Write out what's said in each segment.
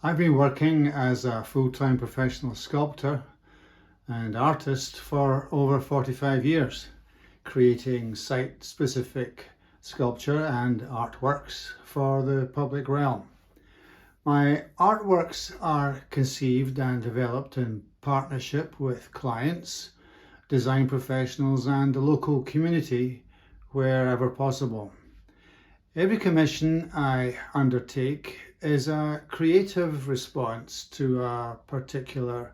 I've been working as a full-time professional sculptor and artist for over 45 years, creating site-specific sculpture and artworks for the public realm. My artworks are conceived and developed in partnership with clients, design professionals and the local community wherever possible. Every commission I undertake is a creative response to a particular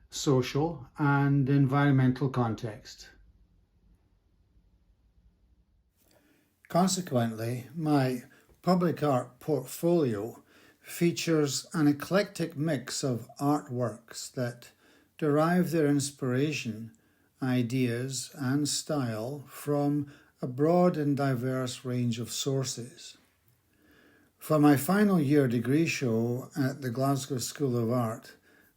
social and environmental context. Consequently, my public art portfolio features an eclectic mix of artworks that derive their inspiration, ideas, and style from a broad and diverse range of sources. For my final year degree show at the Glasgow School of Art,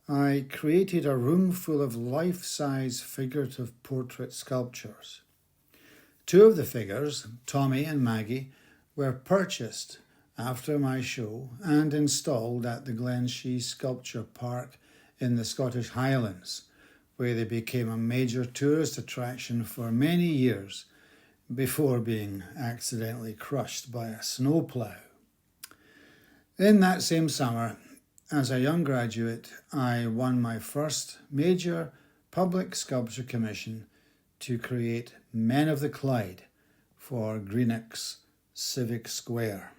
I created a room full of life-size figurative portrait sculptures. Two of the figures, Tommy and Maggie, were purchased after my show and installed at the Glenshee Sculpture Park in the Scottish Highlands, where they became a major tourist attraction for many years before being accidentally crushed by a snowplough. In that same summer, as a young graduate, I won my first major public sculpture commission to create Men of the Clyde for Greenock's Civic Square.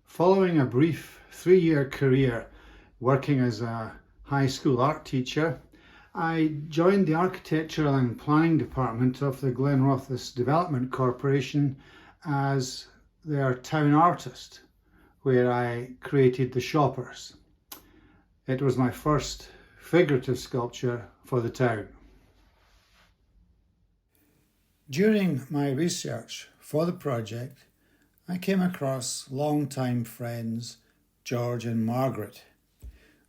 Following a brief 3-year career working as a high school art teacher, I joined the Architectural and Planning Department of the Glenrothes Development Corporation as their town artist, where I created the Shoppers. It was my first figurative sculpture for the town. During my research for the project, I came across longtime friends George and Margaret,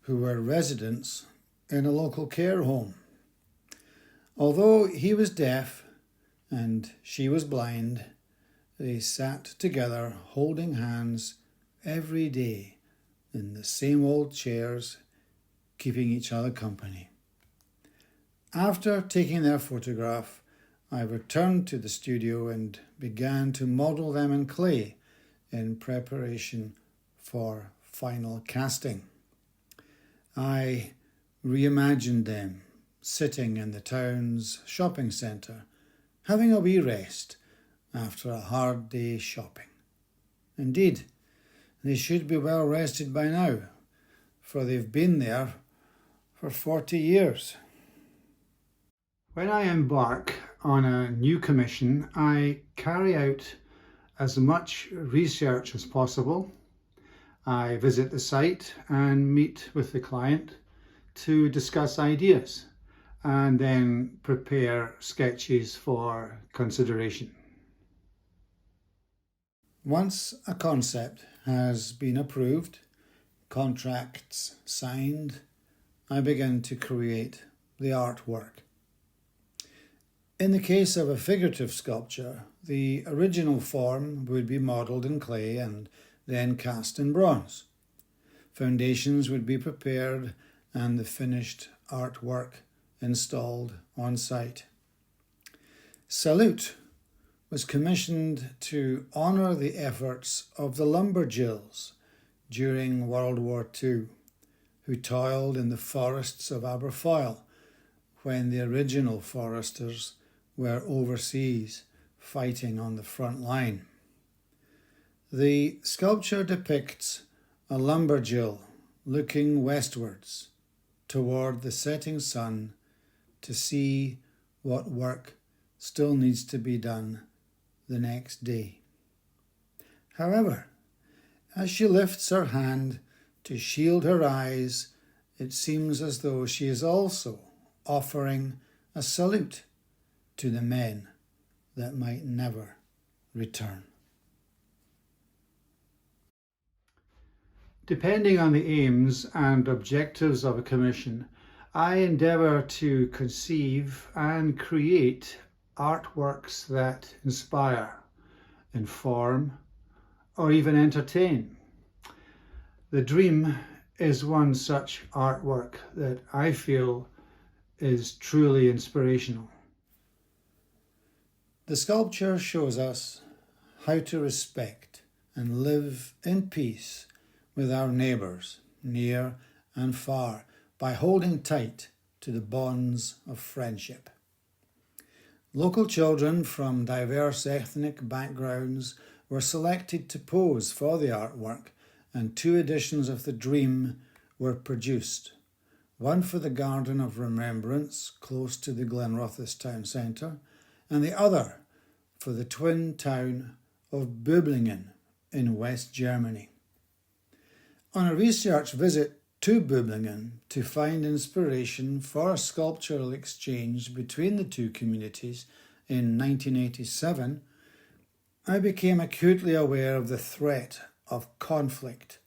who were residents in a local care home. Although he was deaf and she was blind, they sat together holding hands every day in the same old chairs, keeping each other company. After taking their photograph, I returned to the studio and began to model them in clay in preparation for final casting. I reimagined them sitting in the town's shopping centre, having a wee rest after a hard day shopping. Indeed, they should be well rested by now, for they've been there for 40 years. When I embark on a new commission, I carry out as much research as possible. I visit the site and meet with the client to discuss ideas and then prepare sketches for consideration. Once a concept has been approved, contracts signed, I begin to create the artwork. In the case of a figurative sculpture, the original form would be modelled in clay and then cast in bronze. Foundations would be prepared and the finished artwork installed on site. Salute was commissioned to honour the efforts of the lumberjills during World War II, who toiled in the forests of Aberfoyle when the original foresters were overseas fighting on the front line. The sculpture depicts a lumberjill looking westwards toward the setting sun to see what work still needs to be done the next day. However, as she lifts her hand to shield her eyes, it seems as though she is also offering a salute to the men that might never return. Depending on the aims and objectives of a commission, I endeavour to conceive and create artworks that inspire, inform, or even entertain. The Dream is one such artwork that I feel is truly inspirational. The sculpture shows us how to respect and live in peace with our neighbours, near and far, by holding tight to the bonds of friendship. Local children from diverse ethnic backgrounds were selected to pose for the artwork, and 2 editions of the Dream were produced. One for the Garden of Remembrance, close to the Glenrothes town centre, and the other for the twin town of Böblingen in West Germany. On a research visit to Böblingen to find inspiration for a sculptural exchange between the 2 communities in 1987, I became acutely aware of the threat of conflict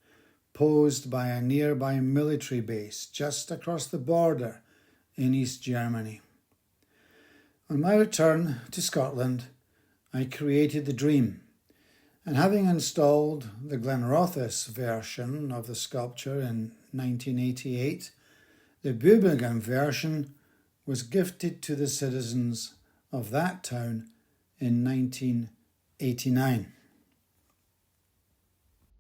posed by a nearby military base just across the border in East Germany. On my return to Scotland, I created the Dream, and having installed the Glenrothes version of the sculpture in 1988, the Böblingen version was gifted to the citizens of that town in 1989.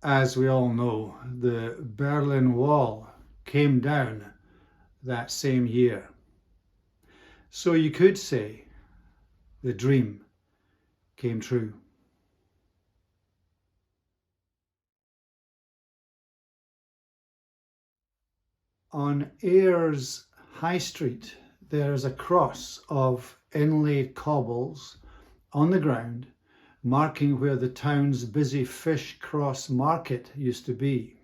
As we all know, the Berlin Wall came down that same year. So you could say the dream came true. On Ayres High Street, there is a cross of inlaid cobbles on the ground, marking where the town's busy fish cross market used to be.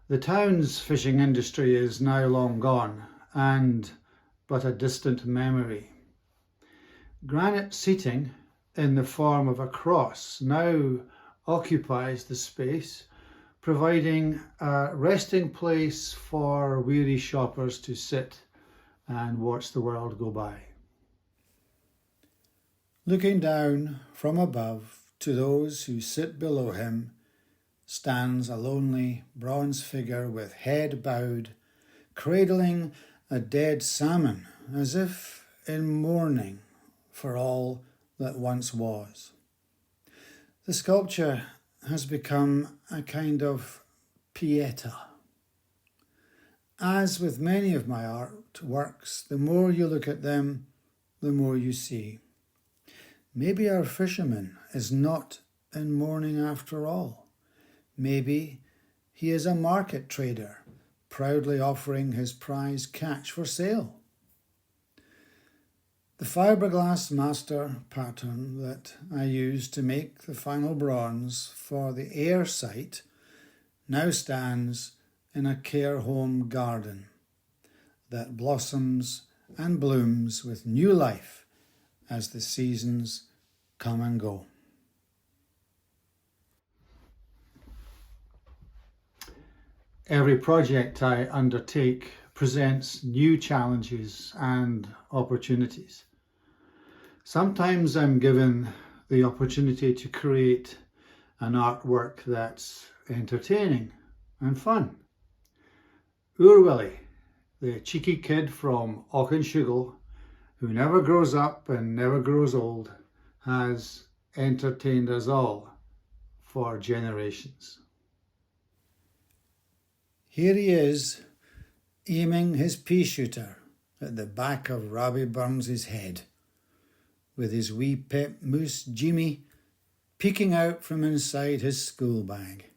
The town's fishing industry is now long gone and but a distant memory. Granite seating in the form of a cross now occupies the space, providing a resting place for weary shoppers to sit and watch the world go by. Looking down from above to those who sit below him stands a lonely bronze figure with head bowed, cradling a dead salmon as if in mourning for all that once was. The sculpture has become a kind of pieta. As with many of my artworks, the more you look at them, the more you see. Maybe our fisherman is not in mourning after all. Maybe he is a market trader, proudly offering his prize catch for sale. The fiberglass master pattern that I used to make the final bronze for the Ayres site now stands in a care home garden that blossoms and blooms with new life as the seasons come and go. Every project I undertake presents new challenges and opportunities. Sometimes I'm given the opportunity to create an artwork that's entertaining and fun. Willie, the cheeky kid from Auchenshugel, who never grows up and never grows old, has entertained us all for generations. Here he is, aiming his pea shooter at the back of Robbie Burns's head, with his wee pet moose Jimmy peeking out from inside his school bag.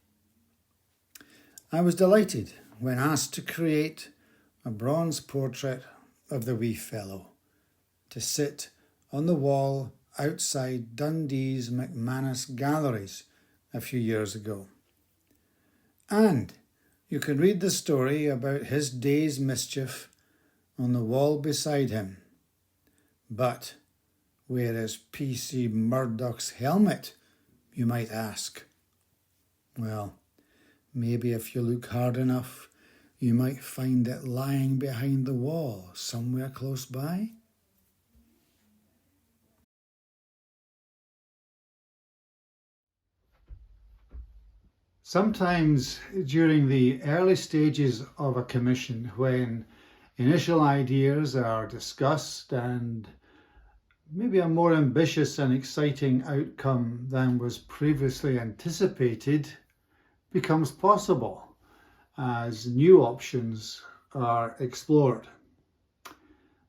I was delighted when asked to create a bronze portrait of the wee fellow to sit on the wall outside Dundee's McManus Galleries a few years ago. And you can read the story about his day's mischief on the wall beside him. But where is P.C. Murdoch's helmet, you might ask? Well, maybe if you look hard enough, you might find it lying behind the wall somewhere close by. Sometimes during the early stages of a commission, when initial ideas are discussed and maybe a more ambitious and exciting outcome than was previously anticipated becomes possible as new options are explored.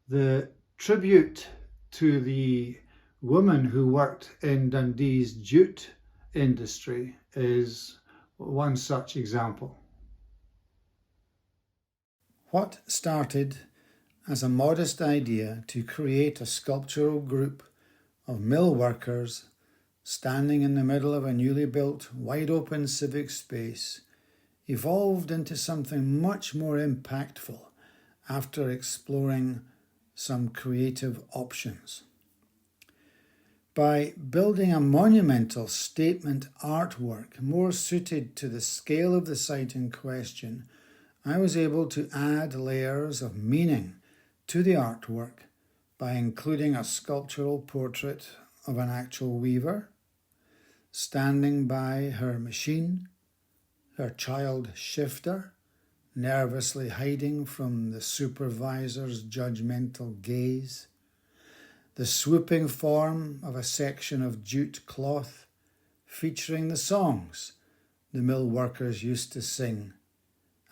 The tribute to the woman who worked in Dundee's jute industry is one such example. What started as a modest idea to create a sculptural group of mill workers standing in the middle of a newly built, wide-open civic space evolved into something much more impactful after exploring some creative options. By building a monumental statement artwork more suited to the scale of the site in question, I was able to add layers of meaning to the artwork by including a sculptural portrait of an actual weaver, standing by her machine, her child shifter, nervously hiding from the supervisor's judgmental gaze, the swooping form of a section of jute cloth featuring the songs the mill workers used to sing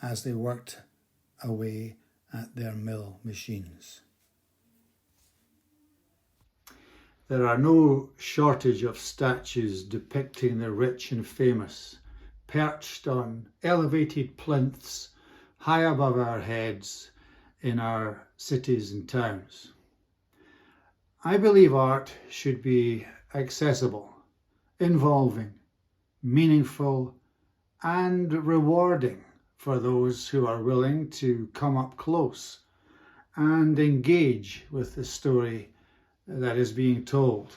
as they worked away at their mill machines. There are no shortage of statues depicting the rich and famous, perched on elevated plinths high above our heads in our cities and towns. I believe art should be accessible, involving, meaningful, and rewarding for those who are willing to come up close and engage with the story that is being told.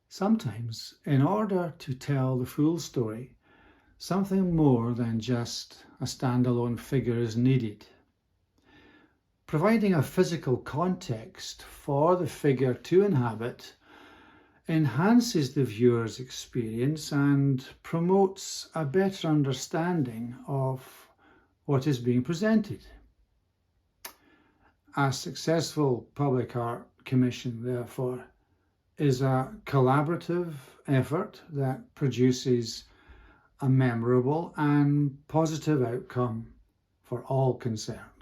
Sometimes, in order to tell the full story, something more than just a standalone figure is needed. Providing a physical context for the figure to inhabit enhances the viewer's experience and promotes a better understanding of what is being presented. A successful public art commission, therefore, is a collaborative effort that produces a memorable and positive outcome for all concerned.